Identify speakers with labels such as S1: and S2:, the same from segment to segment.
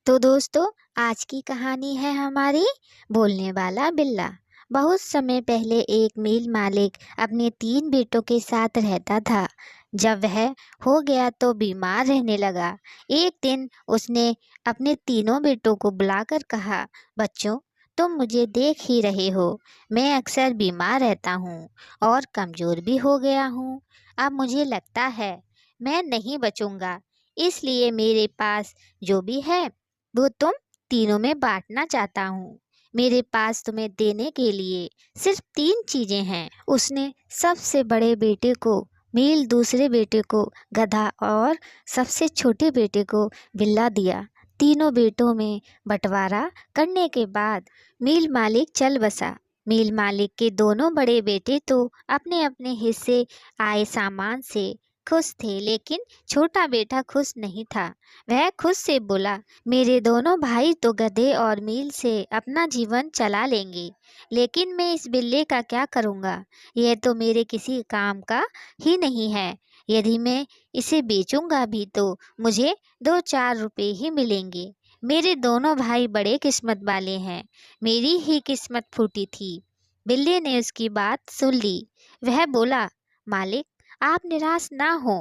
S1: तो दोस्तों, आज की कहानी है हमारी बोलने वाला बिल्ला। बहुत समय पहले एक मील मालिक अपने 3 बेटों के साथ रहता था। जब वह हो गया तो बीमार रहने लगा। एक दिन उसने अपने तीनों बेटों को बुलाकर कहा, बच्चों, तुम मुझे देख ही रहे हो, मैं अक्सर बीमार रहता हूँ और कमजोर भी हो गया हूँ। अब मुझे लगता है मैं नहीं बचूंगा, इसलिए मेरे पास जो भी है वो तुम तीनों में बांटना चाहता हूँ। मेरे पास तुम्हें देने के लिए सिर्फ 3 चीजें हैं। उसने सबसे बड़े बेटे को मील, दूसरे बेटे को गधा और सबसे छोटे बेटे को बिल्ला दिया। तीनों बेटों में बंटवारा करने के बाद मील मालिक चल बसा। मील मालिक के दोनों बड़े बेटे तो अपने अपने हिस्से आए सामान से खुश थे, लेकिन छोटा बेटा खुश नहीं था। वह खुद से बोला, मेरे दोनों भाई तो गधे और मील से अपना जीवन चला लेंगे, लेकिन मैं इस बिल्ले का क्या करूँगा? यह तो मेरे किसी काम का ही नहीं है। यदि मैं इसे बेचूंगा भी तो मुझे 2-4 रुपए ही मिलेंगे। मेरे दोनों भाई बड़े किस्मत वाले हैं, मेरी ही किस्मत फूटी थी। बिल्ली ने उसकी बात सुन ली। वह बोला, मालिक, आप निराश ना हो,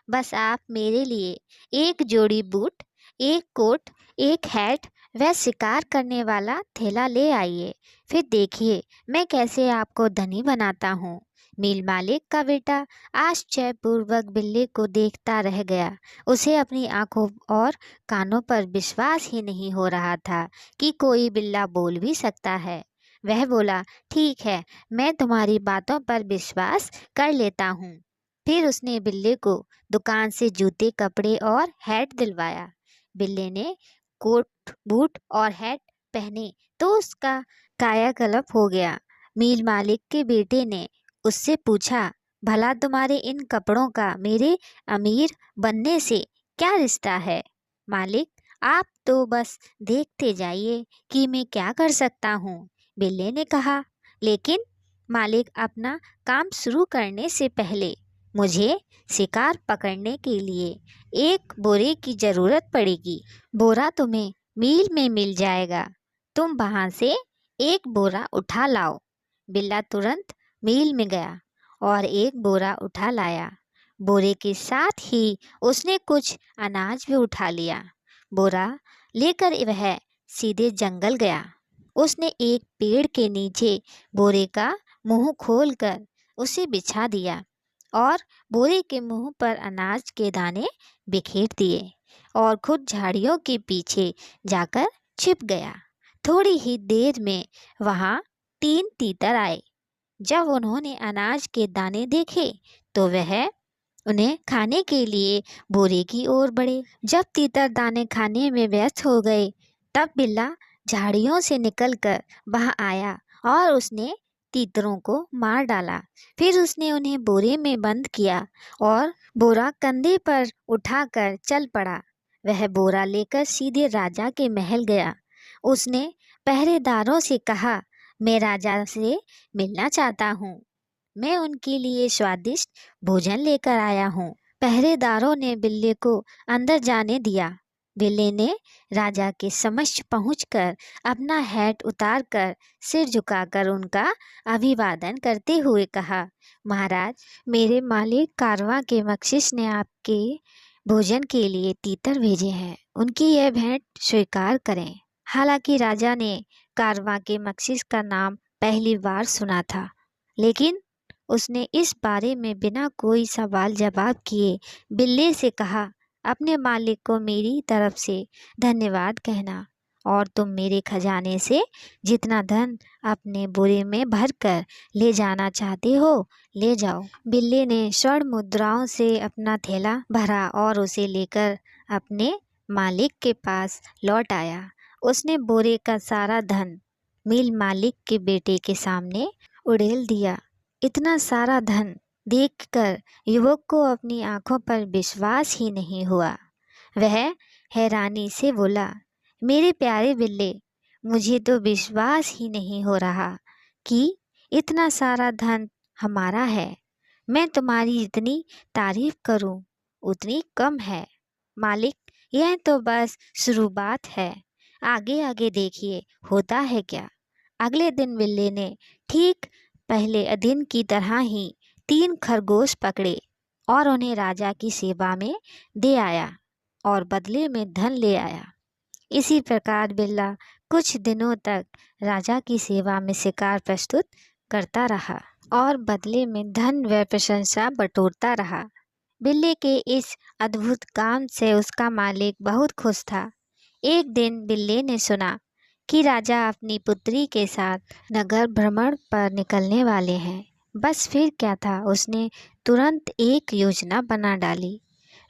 S1: बस आप मेरे लिए एक जोड़ी बूट, एक कोट, एक हैट व शिकार करने वाला थैला ले आइए। फिर देखिए मैं कैसे आपको धनी बनाता हूँ। मील मालिक का बेटा आश्चर्यपूर्वक बिल्ली को देखता रह गया। उसे अपनी आंखों और कानों पर विश्वास ही नहीं हो रहा था कि कोई बिल्ला बोल भी सकता है। वह बोला, ठीक है, मैं तुम्हारी बातों पर विश्वास कर लेता हूँ। फिर उसने बिल्ले को दुकान से जूते, कपड़े और हैट दिलवाया। बिल्ले ने कोट, बूट और हैट पहने तो उसका कायाकल्प हो गया। मील मालिक के बेटे ने उससे पूछा, भला तुम्हारे इन कपड़ों का मेरे अमीर बनने से क्या रिश्ता है? मालिक, आप तो बस देखते जाइए कि मैं क्या कर सकता हूँ, बिल्ले ने कहा। लेकिन मालिक, अपना काम शुरू करने से पहले मुझे शिकार पकड़ने के लिए एक बोरे की जरूरत पड़ेगी। बोरा तुम्हें मील में मिल जाएगा, तुम वहां से एक बोरा उठा लाओ। बिल्ला तुरंत मील में गया और एक बोरा उठा लाया। बोरे के साथ ही उसने कुछ अनाज भी उठा लिया। बोरा लेकर वह सीधे जंगल गया। उसने एक पेड़ के नीचे बोरे का मुंह खोलकर उसे बिछा दिया और बोरे के मुंह पर अनाज के दाने बिखेर दिए और खुद झाड़ियों के पीछे जाकर छिप गया। थोड़ी ही देर में वहां 3 तीतर आए। जब उन्होंने अनाज के दाने देखे तो वह उन्हें खाने के लिए बोरे की ओर बढ़े। जब तीतर दाने खाने में व्यस्त हो गए, तब बिल्ला झाड़ियों से निकलकर वहां आया और उसने तीतरों को मार डाला। फिर उसने उन्हें बोरे में बंद किया और बोरा कंधे पर उठाकर चल पड़ा। वह बोरा लेकर सीधे राजा के महल गया। उसने पहरेदारों से कहा, मैं राजा से मिलना चाहता हूँ, मैं उनके लिए स्वादिष्ट भोजन लेकर आया हूँ। पहरेदारों ने बिल्ली को अंदर जाने दिया। बिल्ली ने राजा के समक्ष पहुंचकर अपना हैट उतारकर सिर झुकाकर उनका अभिवादन करते हुए कहा, महाराज, मेरे मालिक कारवां के बख्शिश ने आपके भोजन के लिए तीतर भेजे हैं, उनकी यह भेंट स्वीकार करें। हालांकि राजा ने कारवां के बख्शिश का नाम पहली बार सुना था, लेकिन उसने इस बारे में बिना कोई सवाल जवाब किए बिल्ली से कहा, अपने मालिक को मेरी तरफ से धन्यवाद कहना और तुम मेरे खजाने से जितना धन अपने बोरे में भरकर ले जाना चाहते हो ले जाओ। बिल्ली ने स्वर्ण मुद्राओं से अपना थैला भरा और उसे लेकर अपने मालिक के पास लौट आया। उसने बोरे का सारा धन मील मालिक के बेटे के सामने उड़ेल दिया। इतना सारा धन देखकर युवक को अपनी आंखों पर विश्वास ही नहीं हुआ। वह हैरानी से बोला, मेरे प्यारे बिल्ले, मुझे तो विश्वास ही नहीं हो रहा कि इतना सारा धन हमारा है। मैं तुम्हारी जितनी तारीफ करूं उतनी कम है। मालिक, यह तो बस शुरुआत है, आगे आगे देखिए होता है क्या। अगले दिन बिल्ली ने ठीक पहले दिन की तरह ही 3 खरगोश पकड़े और उन्हें राजा की सेवा में दे आया और बदले में धन ले आया। इसी प्रकार बिल्ला कुछ दिनों तक राजा की सेवा में शिकार प्रस्तुत करता रहा और बदले में धन व प्रशंसा बटोरता रहा। बिल्ली के इस अद्भुत काम से उसका मालिक बहुत खुश था। एक दिन बिल्ली ने सुना कि राजा अपनी पुत्री के साथ नगर भ्रमण पर निकलने वाले हैं। बस फिर क्या था, उसने तुरंत एक योजना बना डाली।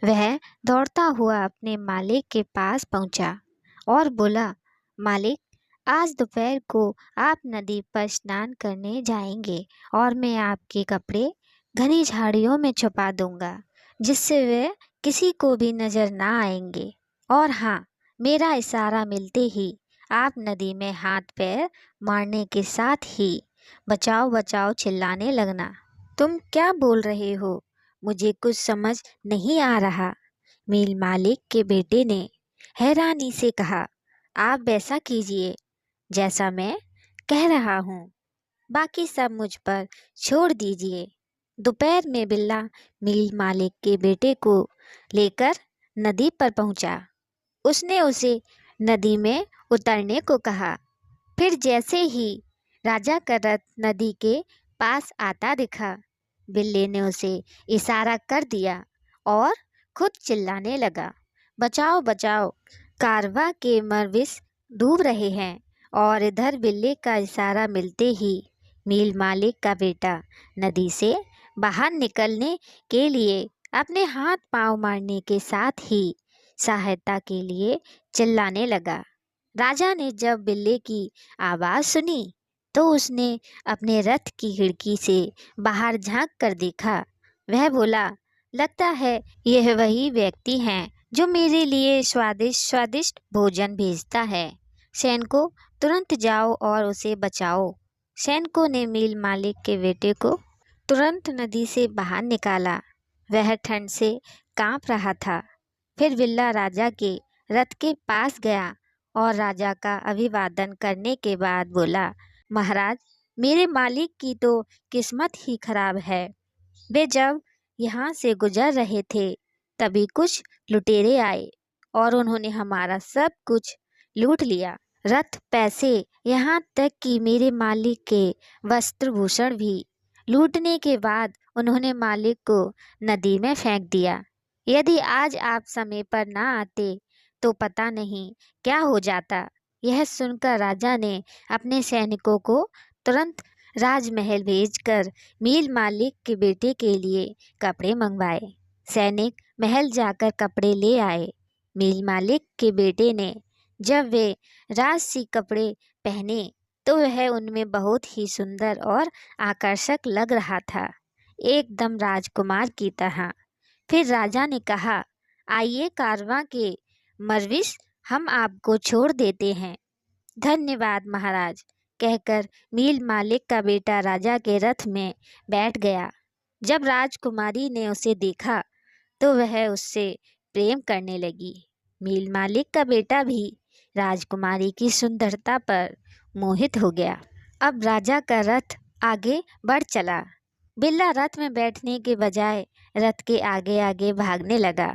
S1: वह दौड़ता हुआ अपने मालिक के पास पहुंचा और बोला, मालिक, आज दोपहर को आप नदी पर स्नान करने जाएंगे और मैं आपके कपड़े घनी झाड़ियों में छुपा दूंगा, जिससे वे किसी को भी नजर ना आएंगे। और हाँ, मेरा इशारा मिलते ही आप नदी में हाथ पैर मारने के साथ ही बचाओ बचाओ चिल्लाने लगना। तुम क्या बोल रहे हो? मुझे कुछ समझ नहीं आ रहा। मील मालिक के बेटे ने हैरानी से कहा, आप वैसा कीजिए जैसा मैं कह रहा हूँ, बाकी सब मुझ पर छोड़ दीजिए। दोपहर में बिल्ला मील मालिक के बेटे को लेकर नदी पर पहुंचा। उसने उसे नदी में उतरने को कहा। फिर जैसे ही राजा का रथ नदी के पास आता दिखा, बिल्ली ने उसे इशारा कर दिया और खुद चिल्लाने लगा, बचाओ बचाओ, कारवां के मरविस डूब रहे हैं। और इधर बिल्ली का इशारा मिलते ही मील मालिक का बेटा नदी से बाहर निकलने के लिए अपने हाथ पांव मारने के साथ ही सहायता के लिए चिल्लाने लगा। राजा ने जब बिल्ली की आवाज़ सुनी तो उसने अपने रथ की खिड़की से बाहर झांक कर देखा। वह बोला, लगता है यह वही व्यक्ति हैं जो मेरे लिए स्वादिष्ट स्वादिष्ट भोजन भेजता है। सैनिकों, तुरंत जाओ और उसे बचाओ। सैनिकों ने मील मालिक के बेटे को तुरंत नदी से बाहर निकाला। वह ठंड से कांप रहा था। फिर बिल्ला राजा के रथ के पास गया और राजा का अभिवादन करने के बाद बोला, महाराज, मेरे मालिक की तो किस्मत ही खराब है। वे जब यहाँ से गुजर रहे थे तभी कुछ लुटेरे आए और उन्होंने हमारा सब कुछ लूट लिया, रथ, पैसे, यहाँ तक कि मेरे मालिक के वस्त्र भूषण भी। लूटने के बाद उन्होंने मालिक को नदी में फेंक दिया। यदि आज आप समय पर ना आते तो पता नहीं क्या हो जाता। यह सुनकर राजा ने अपने सैनिकों को तुरंत राजमहल भेजकर मील मालिक के बेटे के लिए कपड़े मंगवाए। सैनिक महल जाकर कपड़े ले आए। मील मालिक के बेटे ने जब वे राजसी कपड़े पहने तो वह उनमें बहुत ही सुंदर और आकर्षक लग रहा था, एकदम राजकुमार की तरह। फिर राजा ने कहा, आइए कारवां के मरविस, हम आपको छोड़ देते हैं। धन्यवाद महाराज, कहकर मील मालिक का बेटा राजा के रथ में बैठ गया। जब राजकुमारी ने उसे देखा तो वह उससे प्रेम करने लगी। मील मालिक का बेटा भी राजकुमारी की सुंदरता पर मोहित हो गया। अब राजा का रथ आगे बढ़ चला। बिल्ला रथ में बैठने के बजाय रथ के आगे आगे भागने लगा।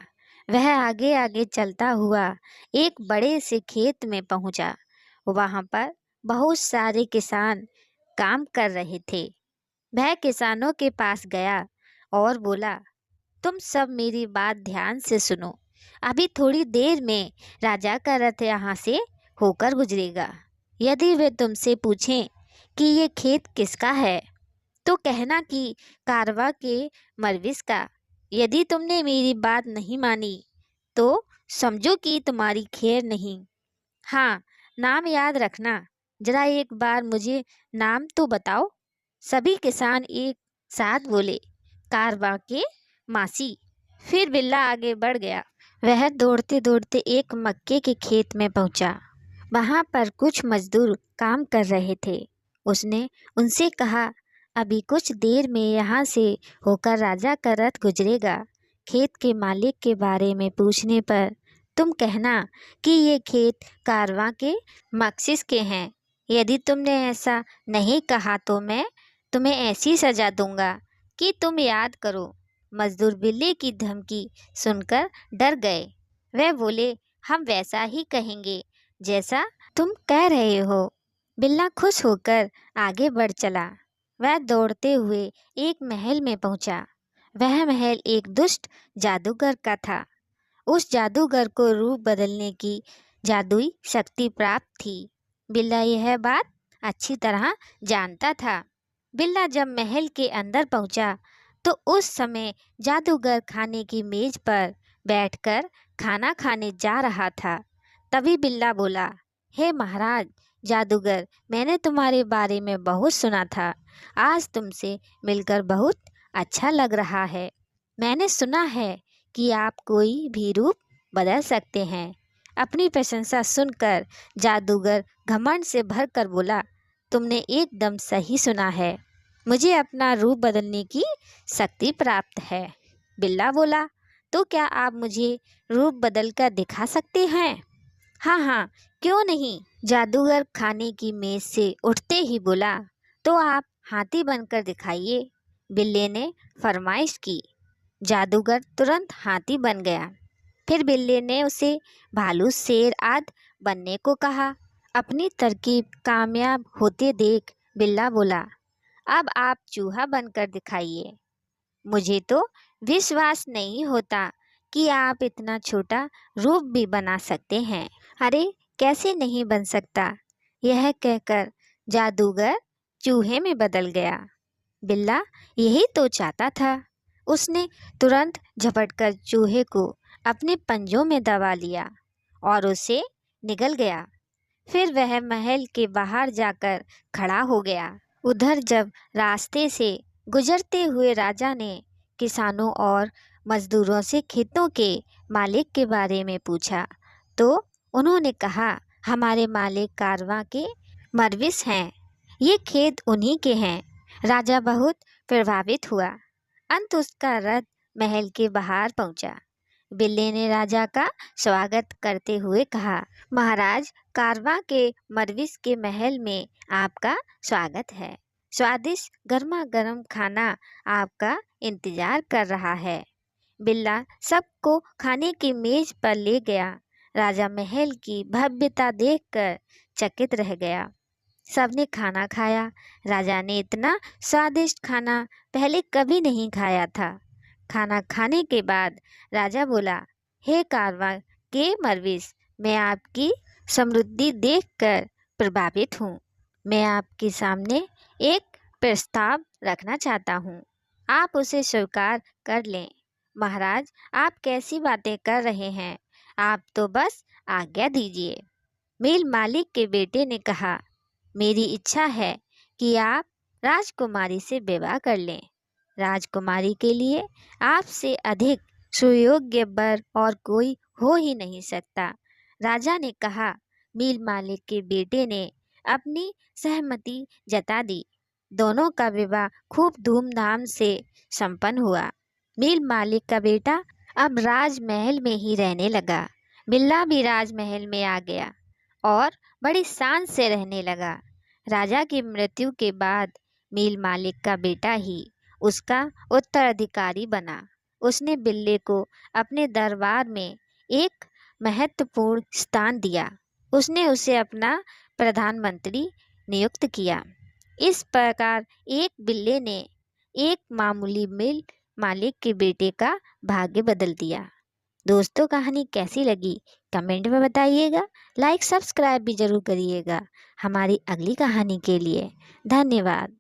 S1: वह आगे आगे चलता हुआ एक बड़े से खेत में पहुंचा। वहां पर बहुत सारे किसान काम कर रहे थे। वह किसानों के पास गया और बोला, तुम सब मेरी बात ध्यान से सुनो। अभी थोड़ी देर में राजा का रथ यहाँ से होकर गुजरेगा। यदि वे तुमसे पूछें कि ये खेत किसका है तो कहना कि कारवां के मरविस का। यदि तुमने मेरी बात नहीं मानी तो समझो कि तुम्हारी खैर नहीं। हाँ, नाम याद रखना। जरा एक बार मुझे नाम तो बताओ। सभी किसान एक साथ बोले, कारवां के मासी। फिर बिल्ला आगे बढ़ गया। वह दौड़ते दौड़ते एक मक्के के खेत में पहुंचा। वहां पर कुछ मजदूर काम कर रहे थे। उसने उनसे कहा, अभी कुछ देर में यहाँ से होकर राजा का रथ गुजरेगा। खेत के मालिक के बारे में पूछने पर तुम कहना कि ये खेत कारवां के मकसिस के हैं। यदि तुमने ऐसा नहीं कहा तो मैं तुम्हें ऐसी सजा दूंगा कि तुम याद करो। मजदूर बिल्ली की धमकी सुनकर डर गए। वे बोले, हम वैसा ही कहेंगे जैसा तुम कह रहे हो। बिल्ला खुश होकर आगे बढ़ चला। वह दौड़ते हुए एक महल में पहुंचा। वह महल एक दुष्ट जादूगर का था। उस जादूगर को रूप बदलने की जादुई शक्ति प्राप्त थी। बिल्ला यह बात अच्छी तरह जानता था। बिल्ला जब महल के अंदर पहुंचा तो उस समय जादूगर खाने की मेज पर बैठकर खाना खाने जा रहा था। तभी बिल्ला बोला, हे महाराज जादूगर, मैंने तुम्हारे बारे में बहुत सुना था। आज तुमसे मिलकर बहुत अच्छा लग रहा है। मैंने सुना है कि आप कोई भी रूप बदल सकते हैं। अपनी प्रशंसा सुनकर जादूगर घमंड से भरकर बोला, तुमने एकदम सही सुना है। मुझे अपना रूप बदलने की शक्ति प्राप्त है। बिल्ला बोला, तो क्या आप मुझे रूप बदल कर दिखा सकते हैं? हाँ हाँ, क्यों नहीं। जादूगर खाने की मेज से उठते ही बोला, तो आप हाथी बनकर दिखाइए। बिल्ले ने फरमाइश की। जादूगर तुरंत हाथी बन गया। फिर बिल्ले ने उसे भालू, शेर आदि बनने को कहा। अपनी तरकीब कामयाब होते देख बिल्ला बोला, अब आप चूहा बनकर दिखाइए। मुझे तो विश्वास नहीं होता कि आप इतना छोटा रूप भी बना सकते हैं। अरे कैसे नहीं बन सकता। यह कहकर जादूगर चूहे में बदल गया। बिल्ला यही तो चाहता था। उसने तुरंत झपटकर चूहे को अपने पंजों में दबा लिया और उसे निगल गया। फिर वह महल के बाहर जाकर खड़ा हो गया। उधर जब रास्ते से गुजरते हुए राजा ने किसानों और मजदूरों से खेतों के मालिक के बारे में पूछा तो उन्होंने कहा, हमारे मालिक कारवां के मरविस हैं। ये खेत उन्हीं के हैं। राजा बहुत प्रभावित हुआ। अंत उसका रथ महल के बाहर पहुंचा। बिल्ले ने राजा का स्वागत करते हुए कहा, महाराज कारवां के मरविस के महल में आपका स्वागत है। स्वादिष्ट गर्मा गर्म खाना आपका इंतजार कर रहा है। बिल्ला सबको खाने की मेज पर ले गया। राजा महल की भव्यता देखकर चकित रह गया। सबने खाना खाया। राजा ने इतना स्वादिष्ट खाना पहले कभी नहीं खाया था। खाना खाने के बाद राजा बोला, हे कारवां के मरविस, मैं आपकी समृद्धि देखकर प्रभावित हूँ। मैं आपके सामने एक प्रस्ताव रखना चाहता हूँ। आप उसे स्वीकार कर लें। महाराज, आप कैसी बातें कर रहे हैं? आप तो बस आज्ञा दीजिए। मिल मालिक के बेटे ने कहा, मेरी इच्छा है कि आप राजकुमारी से विवाह कर लें। राजकुमारी के लिए आपसे अधिक सुयोग्य वर और कोई हो ही नहीं सकता। राजा ने कहा। मिल मालिक के बेटे ने अपनी सहमति जता दी। दोनों का विवाह खूब धूमधाम से संपन्न हुआ। मिल मालिक का बेटा अब राजमहल में ही रहने लगा। बिल्ला भी राजमहल में आ गया और बड़ी शान से रहने लगा। राजा की मृत्यु के बाद मिल मालिक का बेटा ही उसका उत्तराधिकारी बना। उसने बिल्ले को अपने दरबार में एक महत्वपूर्ण स्थान दिया। उसने उसे अपना प्रधानमंत्री नियुक्त किया। इस प्रकार एक बिल्ले ने एक मामूली मिल मालिक के बेटे का भाग्य बदल दिया। दोस्तों, कहानी कैसी लगी कमेंट में बताइएगा। लाइक सब्सक्राइब भी जरूर करिएगा हमारी अगली कहानी के लिए। धन्यवाद।